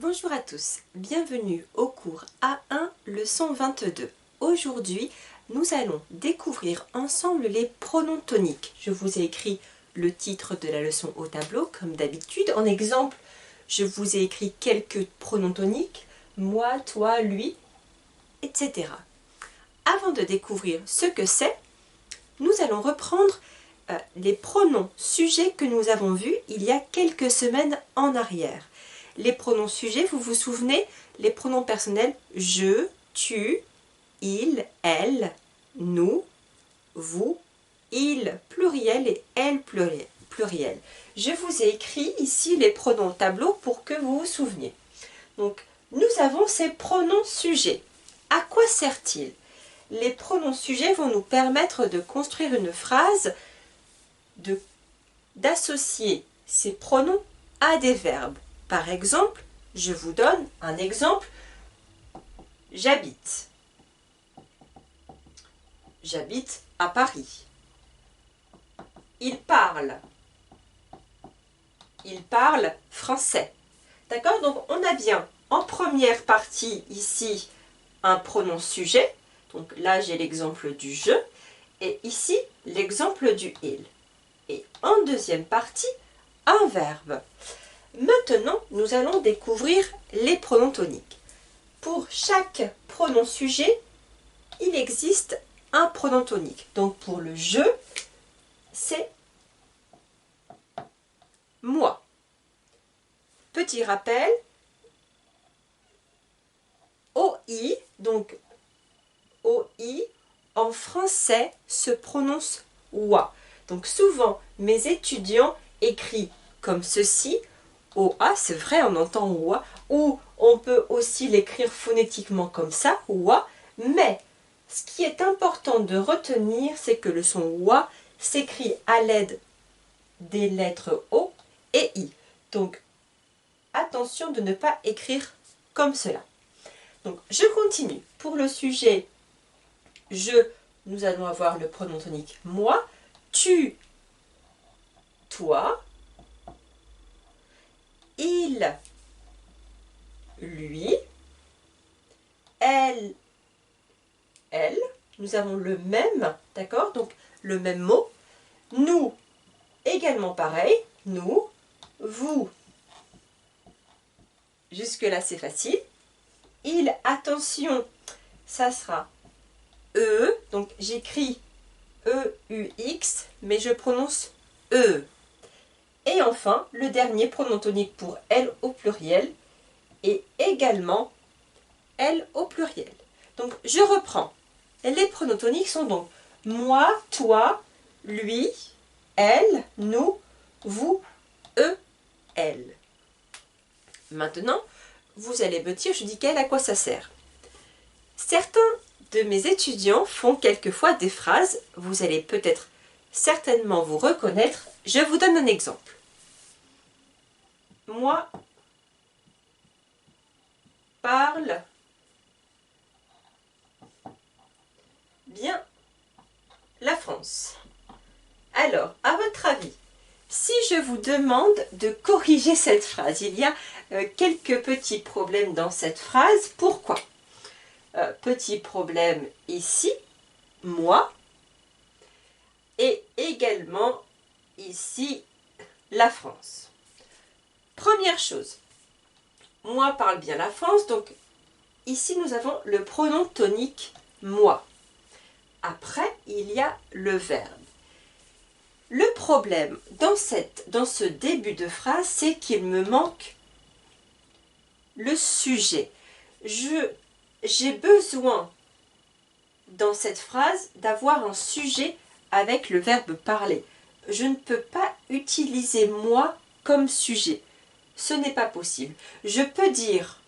Bonjour à tous, bienvenue au cours A1 leçon 22. Aujourd'hui, nous allons découvrir ensemble les pronoms toniques. Je vous ai écrit le titre de la leçon au tableau comme d'habitude. En exemple, je vous ai écrit quelques pronoms toniques, moi, toi, lui, etc. Avant de découvrir ce que c'est, nous allons reprendre les pronoms sujets que nous avons vus il y a quelques semaines en arrière. Les pronoms sujets, vous vous souvenez, les pronoms personnels je, tu, il, elle, nous, vous, il pluriel et elle pluriel. Je vous ai écrit ici les pronoms au tableau pour que vous vous souveniez. Donc, nous avons ces pronoms sujets. À quoi servent-ils? Les pronoms sujets vont nous permettre de construire une phrase, d'associer ces pronoms à des verbes. Par exemple, je vous donne un exemple. J'habite. J'habite à Paris. Il parle. Il parle français. D'accord? Donc on a bien en première partie ici un pronom sujet. Donc là j'ai l'exemple du je. Et ici l'exemple du il. Et en deuxième partie, un verbe. Maintenant, nous allons découvrir les pronoms toniques. Pour chaque pronom sujet, il existe un pronom tonique. Donc pour le je, c'est moi. Petit rappel, OI, donc OI, en français se prononce OA. Donc souvent, mes étudiants écrivent comme ceci. OA, c'est vrai, on entend OA, ou on peut aussi l'écrire phonétiquement comme ça, OA, mais ce qui est important de retenir, c'est que le son OA s'écrit à l'aide des lettres O et I. Donc, attention de ne pas écrire comme cela. Donc, je continue. Pour le sujet je, nous allons avoir le pronom tonique moi, tu, toi, il, lui, elle, nous avons le même, d'accord? Donc le même mot. Nous, également pareil. Nous, vous. Jusque-là, c'est facile. Il, attention, ça sera E. Donc j'écris E-U-X, mais je prononce E. Et enfin, le dernier pronom tonique pour elle au pluriel est également elle au pluriel. Donc je reprends. Les pronoms toniques sont donc moi, toi, lui, elle, nous, vous, eux, elle. Maintenant, vous allez me dire, je dis qu'elle, à quoi ça sert? Certains de mes étudiants font quelquefois des phrases, vous allez peut-être certainement vous reconnaître. Je vous donne un exemple. Moi parle bien la France. Alors, à votre avis, si je vous demande de corriger cette phrase, il y a quelques petits problèmes dans cette phrase. Pourquoi? Petit problème ici, moi, et également ici, la France. Première chose, moi parle bien la France, donc ici nous avons le pronom tonique moi. Après, il y a le verbe. Le problème dans ce début de phrase, c'est qu'il me manque le sujet. J'ai besoin dans cette phrase d'avoir un sujet avec le verbe parler. Je ne peux pas utiliser moi comme sujet. Ce n'est pas possible. Je peux dire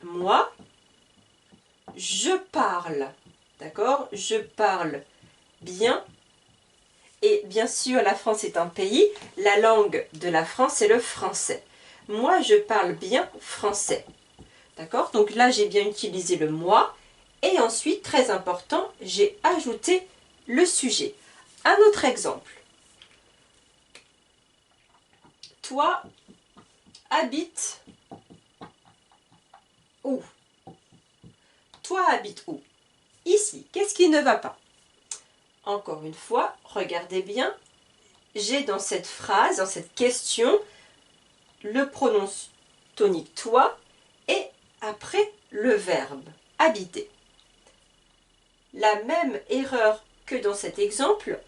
moi, je parle. D'accord? Je parle bien. Et bien sûr, la France est un pays. La langue de la France, c'est le français. Moi, je parle bien français. D'accord? Donc là, j'ai bien utilisé le moi. Et ensuite, très important, j'ai ajouté le sujet. Un autre exemple. Toi habites toi habites où? Ici. Qu'est-ce qui ne va pas? Encore une fois, regardez bien. J'ai dans cette phrase, dans cette question, le pronom tonique toi et après le verbe habiter. La même erreur que dans cet exemple,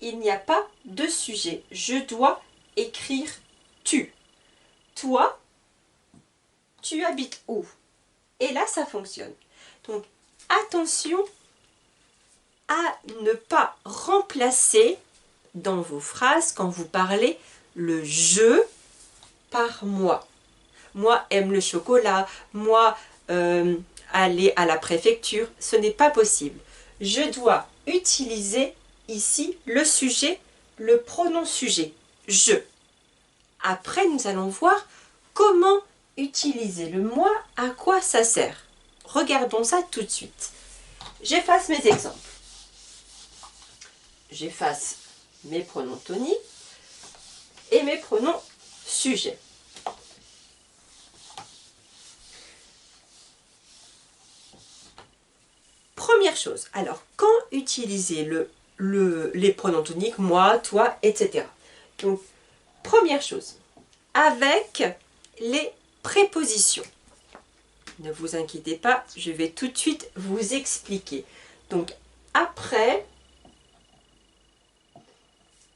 il n'y a pas de sujet. Je dois écrire tu. Toi, tu habites où? Et là, ça fonctionne. Donc, attention à ne pas remplacer dans vos phrases, quand vous parlez, le je par moi. Moi aime le chocolat, moi aller à la préfecture, ce n'est pas possible. Je dois utiliser ici le sujet, le pronom sujet, je. Après, nous allons voir comment utiliser le moi, à quoi ça sert. Regardons ça tout de suite. J'efface mes exemples. J'efface mes pronoms toniques et mes pronoms sujets. Première chose, alors quand utiliser les pronoms toniques, moi, toi, etc. Donc, première chose, avec les prépositions. Ne vous inquiétez pas, je vais tout de suite vous expliquer. Donc, après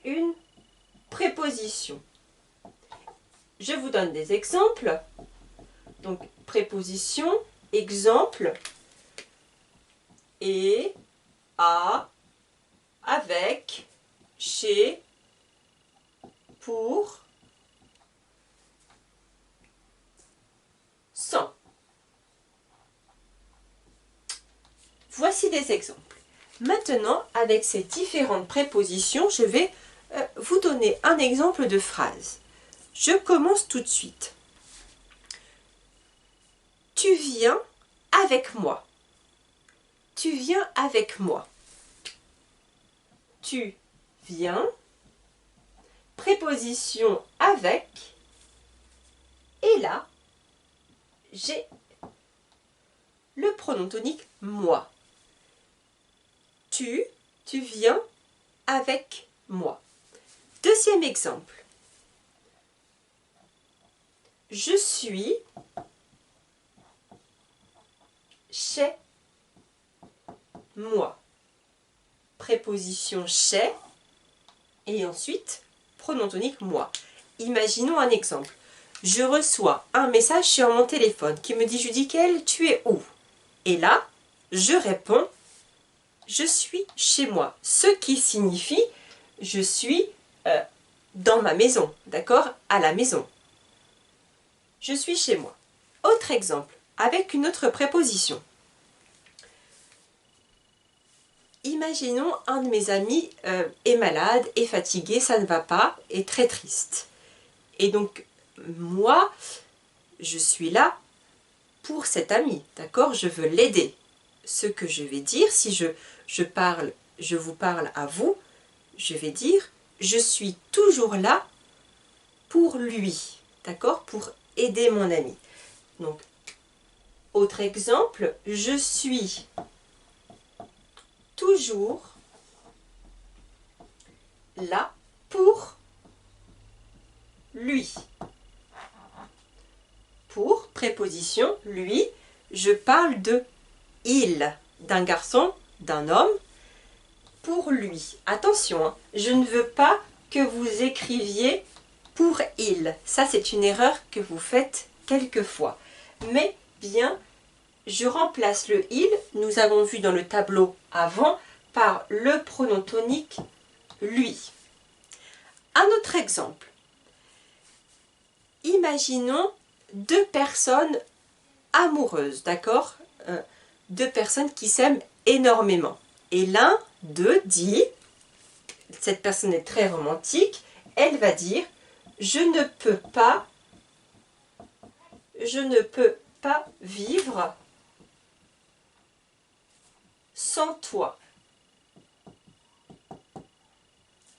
une préposition. Je vous donne des exemples. Donc, préposition, exemple, et, à, avec, chez, pour, sans. Voici des exemples. Maintenant, avec ces différentes prépositions, je vais vous donner un exemple de phrase. Je commence tout de suite. Tu viens avec moi. Tu viens avec moi. Tu viens, préposition avec, et là, j'ai le pronom tonique moi. Tu viens avec moi. Deuxième exemple. Je suis chez moi. Préposition chez et ensuite pronom tonique moi. Imaginons un exemple. Je reçois un message sur mon téléphone qui me dit Judicaël, tu es où? Et là, je réponds je suis chez moi. Ce qui signifie je suis dans ma maison, d'accord? À la maison. Je suis chez moi. Autre exemple, avec une autre préposition. Imaginons un de mes amis est malade, est fatigué, ça ne va pas, est très triste. Et donc, moi, je suis là pour cet ami, d'accord? Je veux l'aider. Ce que je vais dire, si je vous parle à vous, je vais dire, je suis toujours là pour lui, d'accord? Pour aider mon ami. Donc, autre exemple, je suis toujours là pour lui. Pour, préposition, lui, je parle de il, d'un garçon, d'un homme, pour lui. Attention, hein, je ne veux pas que vous écriviez pour il. Ça, c'est une erreur que vous faites quelquefois. Mais bien, je remplace le il, nous avons vu dans le tableau avant, par le pronom tonique lui. Un autre exemple. Imaginons deux personnes amoureuses, d'accord? Deux personnes qui s'aiment énormément. Et l'un d'eux dit, cette personne est très romantique, elle va dire je ne peux pas vivre sans toi.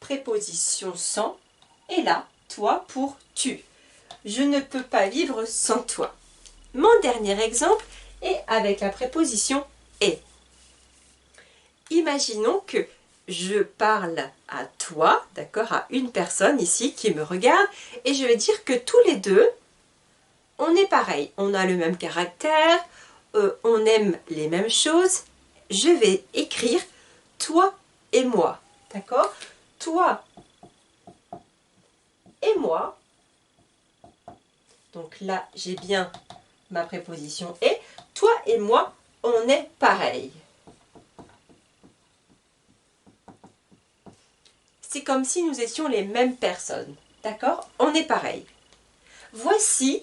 Préposition sans, et là, toi pour tu. Je ne peux pas vivre sans toi. Mon dernier exemple, et avec la préposition et. Imaginons que je parle à toi, d'accord, à une personne ici qui me regarde, et je vais dire que tous les deux, on est pareil, on a le même caractère, on aime les mêmes choses. Je vais écrire toi et moi, d'accord? Toi et moi. Donc là, j'ai bien ma préposition et. Toi et moi, on est pareil. C'est comme si nous étions les mêmes personnes, d'accord? On est pareil. Voici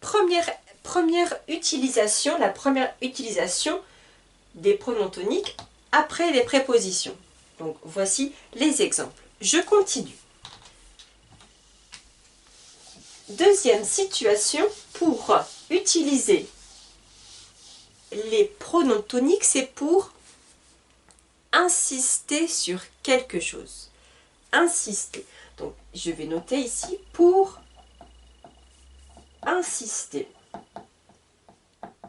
la première utilisation des pronoms toniques après les prépositions. Donc voici les exemples. Je continue. Deuxième situation, pour utiliser les pronoms toniques, c'est pour insister sur quelque chose. Insister. Donc je vais noter ici pour insister.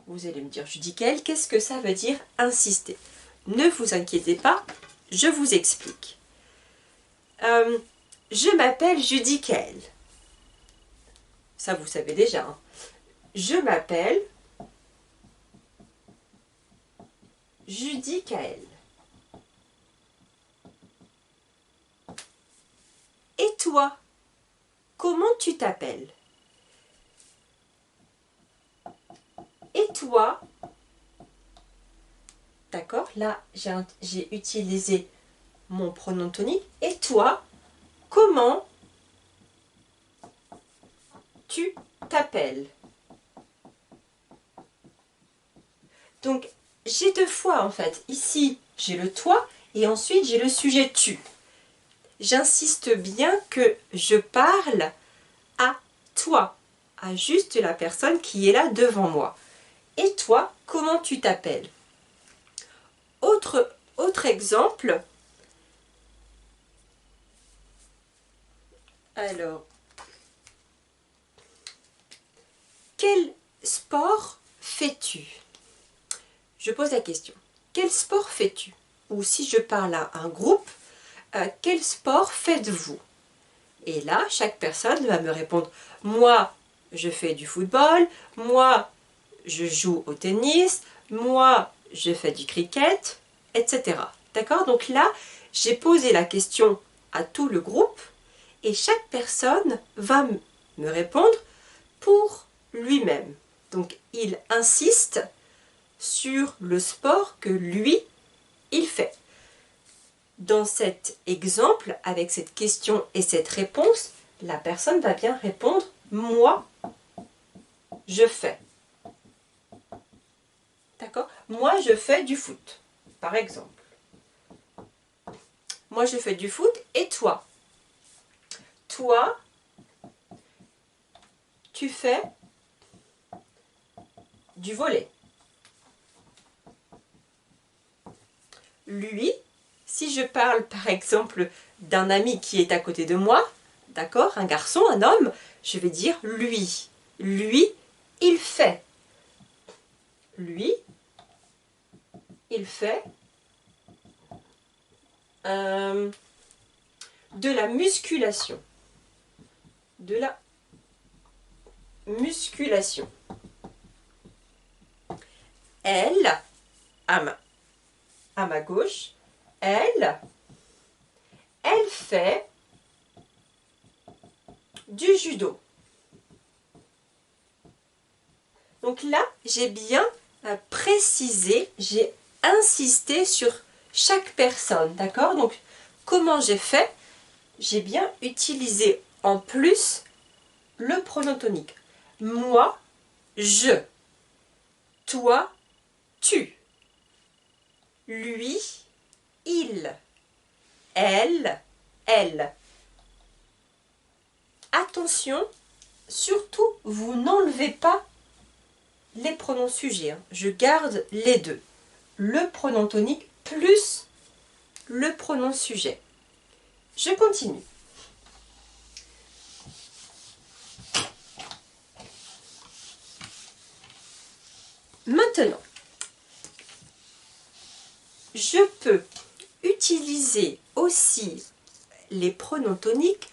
Vous allez me dire, Judicaël, qu'est-ce que ça veut dire insister? Ne vous inquiétez pas, je vous explique. Je m'appelle Judicaël. Ça, vous savez déjà. Hein. Je m'appelle Judicaël. Et toi, comment tu t'appelles? Et toi, d'accord, là j'ai utilisé mon pronom tonique. Et toi, comment tu t'appelles? Donc, j'ai deux fois en fait. Ici, j'ai le toi et ensuite j'ai le sujet tu. J'insiste bien que je parle à toi, à juste la personne qui est là devant moi. Et toi, comment tu t'appelles? Autre exemple. Alors, quel sport fais-tu? Je pose la question. Quel sport fais-tu? Ou si je parle à un groupe, quel sport faites-vous? Et là, chaque personne va me répondre, moi, je fais du football, moi, je joue au tennis, moi, je fais du cricket, etc. D'accord? Donc là, j'ai posé la question à tout le groupe et chaque personne va me répondre pour lui-même. Donc, il insiste sur le sport que lui, il fait. Dans cet exemple, avec cette question et cette réponse, la personne va bien répondre « moi, je fais ». D'accord? Moi, je fais du foot, par exemple. Moi, je fais du foot et toi? Toi, tu fais du volley. Lui, si je parle par exemple d'un ami qui est à côté de moi, d'accord, un garçon, un homme, je vais dire lui. Lui, il fait. Lui, il fait de la musculation. De la musculation. Elle, à ma gauche, elle fait du judo. Donc là, j'ai bien précisé, j'ai insisté sur chaque personne, d'accord? Donc, comment j'ai fait? J'ai bien utilisé en plus le pronom tonique. Moi, je. Toi, tu. Lui, il. Elle, elle. Attention, surtout, vous n'enlevez pas les pronoms sujets. Hein. Je garde les deux. Le pronom tonique plus le pronom sujet. Je continue. Maintenant, je peux utiliser aussi les pronoms toniques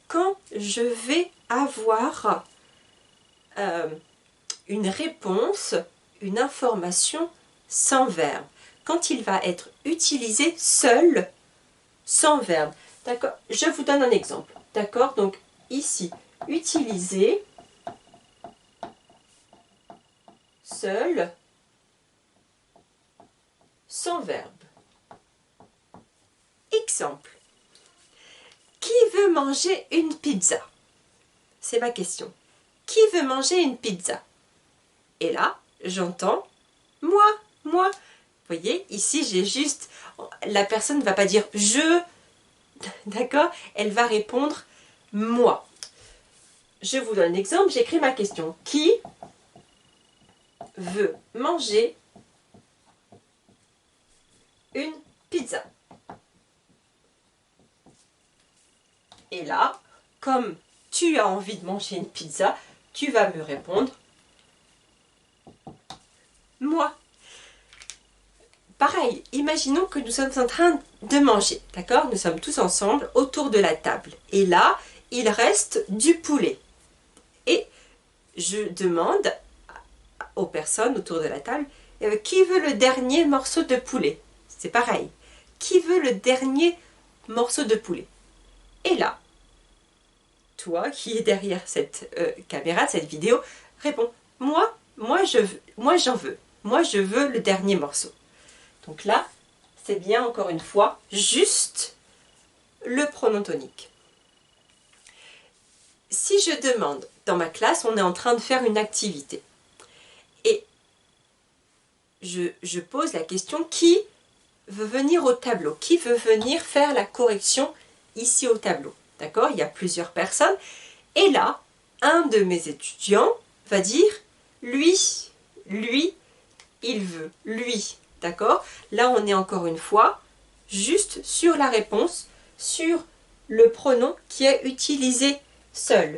quand je vais avoir une réponse, une information sans verbe. Quand il va être utilisé seul, sans verbe. D'accord? Je vous donne un exemple. D'accord? Donc ici, utiliser seul, sans verbe. Exemple. Qui veut manger une pizza? C'est ma question. Qui veut manger une pizza? Et là, j'entends moi, moi. Vous voyez, ici, j'ai juste... La personne ne va pas dire je, d'accord? Elle va répondre moi. Je vous donne un exemple, j'écris ma question. Qui veut manger une pizza? Et là, comme tu as envie de manger une pizza, tu vas me répondre moi. Pareil, imaginons que nous sommes en train de manger, d'accord? Nous sommes tous ensemble autour de la table. Et là, il reste du poulet. Et je demande aux personnes autour de la table, qui veut le dernier morceau de poulet? C'est pareil. Qui veut le dernier morceau de poulet? Et là, toi qui es derrière cette caméra, cette vidéo, réponds, moi j'en veux. Moi, je veux le dernier morceau. Donc là, c'est bien, encore une fois, juste le pronom tonique. Si je demande, dans ma classe, on est en train de faire une activité. Et je pose la question, qui veut venir au tableau? Qui veut venir faire la correction ici au tableau? D'accord? Il y a plusieurs personnes. Et là, un de mes étudiants va dire, lui, il veut, lui. D'accord? Là, on est encore une fois juste sur la réponse, sur le pronom qui est utilisé seul.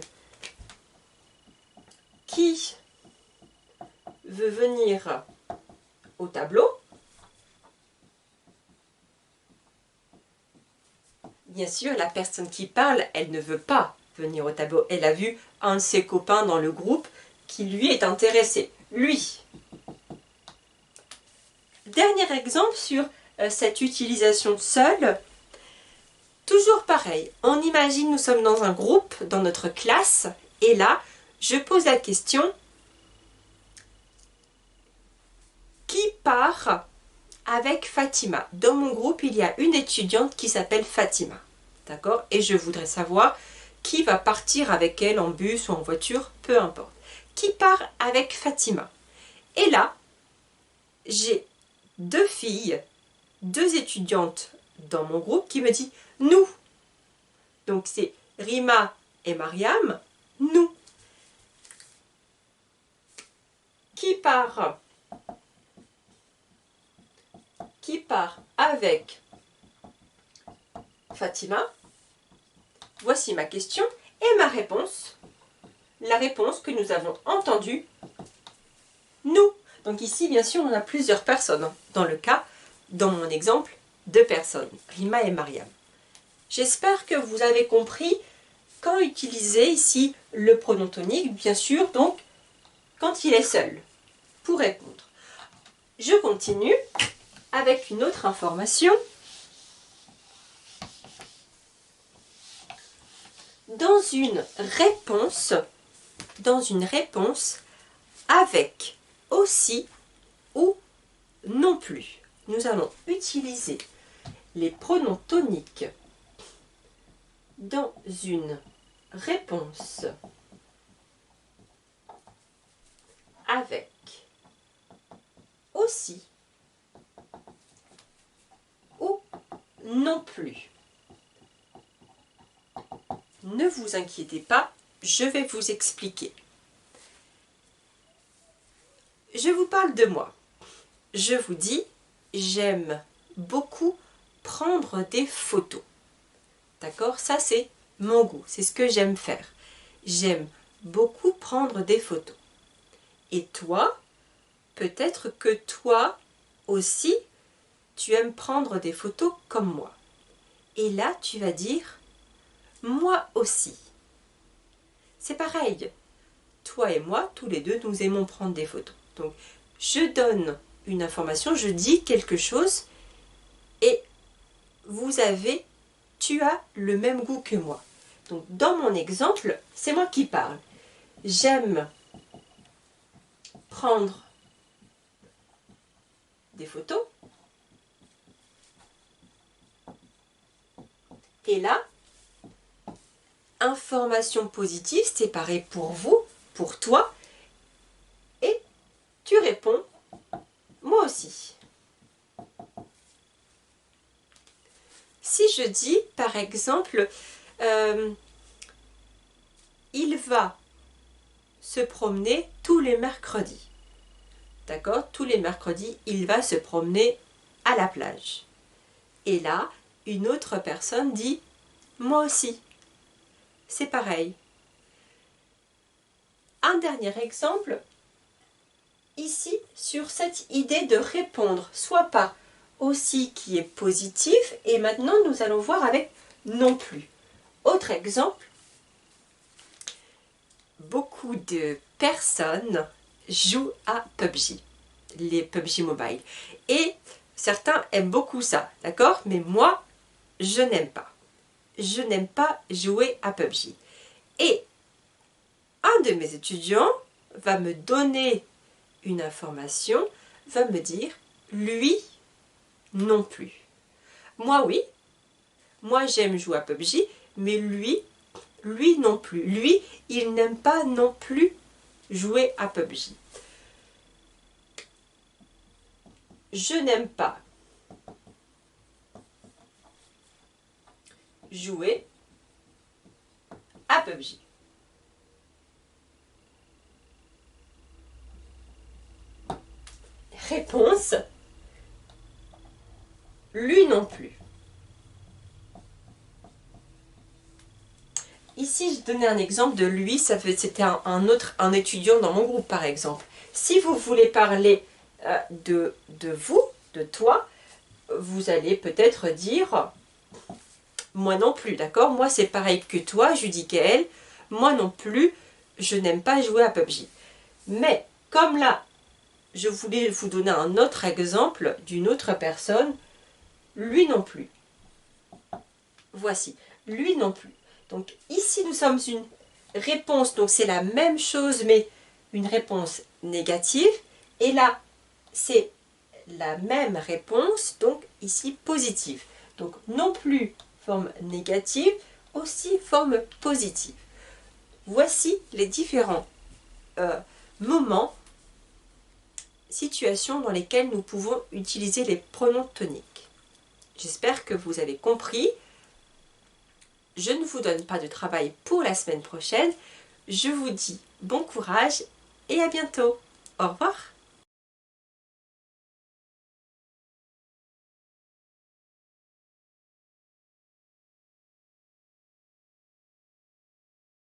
Qui veut venir au tableau? Bien sûr, la personne qui parle, elle ne veut pas venir au tableau. Elle a vu un de ses copains dans le groupe qui lui est intéressé. Lui. Dernier exemple sur cette utilisation seule. Toujours pareil, on imagine nous sommes dans un groupe, dans notre classe, et là, je pose la question, qui part avec Fatima? Dans mon groupe, il y a une étudiante qui s'appelle Fatima, d'accord? Et je voudrais savoir qui va partir avec elle en bus ou en voiture, peu importe. Qui part avec Fatima? Et là, j'ai deux filles, deux étudiantes dans mon groupe qui me disent « nous ». Donc c'est Rima et Mariam, nous. Qui part avec Fatima? Voici ma question et ma réponse. La réponse que nous avons entendue, nous. Donc ici, bien sûr, on a plusieurs personnes. Dans le cas, dans mon exemple, deux personnes, Rima et Mariam. J'espère que vous avez compris quand utiliser ici le pronom tonique, bien sûr, donc quand il est seul, pour répondre. Je continue avec une autre information. Dans une réponse avec, aussi ou non plus, nous allons utiliser les pronoms toniques dans une réponse avec, aussi ou non plus. Ne vous inquiétez pas, je vais vous expliquer. Je vous parle de moi. Je vous dis, j'aime beaucoup prendre des photos. D'accord? Ça, c'est mon goût, c'est ce que j'aime faire. J'aime beaucoup prendre des photos. Et toi, peut-être que toi aussi, tu aimes prendre des photos comme moi. Et là, tu vas dire, moi aussi. C'est pareil. Toi et moi, tous les deux, nous aimons prendre des photos. Donc, je donne une information, je dis quelque chose et tu as le même goût que moi. Donc, dans mon exemple, c'est moi qui parle. J'aime prendre des photos. Et là, information positive, c'est pareil pour vous, pour toi. Et tu réponds, moi aussi. Si je dis, par exemple, il va se promener tous les mercredis. D'accord? Tous les mercredis, il va se promener à la plage. Et là, une autre personne dit « moi aussi ». C'est pareil. Un dernier exemple, ici, sur cette idée de répondre, soit par aussi qui est positif, et maintenant nous allons voir avec non plus. Autre exemple, beaucoup de personnes jouent à PUBG, les PUBG Mobile. Et certains aiment beaucoup ça, d'accord? Mais moi, je n'aime pas. Je n'aime pas jouer à PUBG. Et un de mes étudiants va me donner une information, va me dire, lui, non plus. Moi, oui. Moi, j'aime jouer à PUBG, mais lui non plus. Lui, il n'aime pas non plus jouer à PUBG. Je n'aime pas jouer à PUBG. Réponse, lui non plus. Ici, je donnais un exemple de lui, c'était un étudiant dans mon groupe par exemple. Si vous voulez parler de vous, de toi, vous allez peut-être dire moi non plus, d'accord? Moi c'est pareil que toi, Judicaël, moi non plus, je n'aime pas jouer à PUBG. Mais comme là, je voulais vous donner un autre exemple d'une autre personne, lui non plus. Voici, lui non plus. Donc ici nous sommes une réponse, donc c'est la même chose mais une réponse négative. Et là c'est la même réponse, donc ici positive. Donc non plus forme négative, aussi forme positive. Voici les différents moments, situations dans lesquelles nous pouvons utiliser les pronoms toniques. J'espère que vous avez compris. Je ne vous donne pas de travail pour la semaine prochaine. Je vous dis bon courage et à bientôt. Au revoir.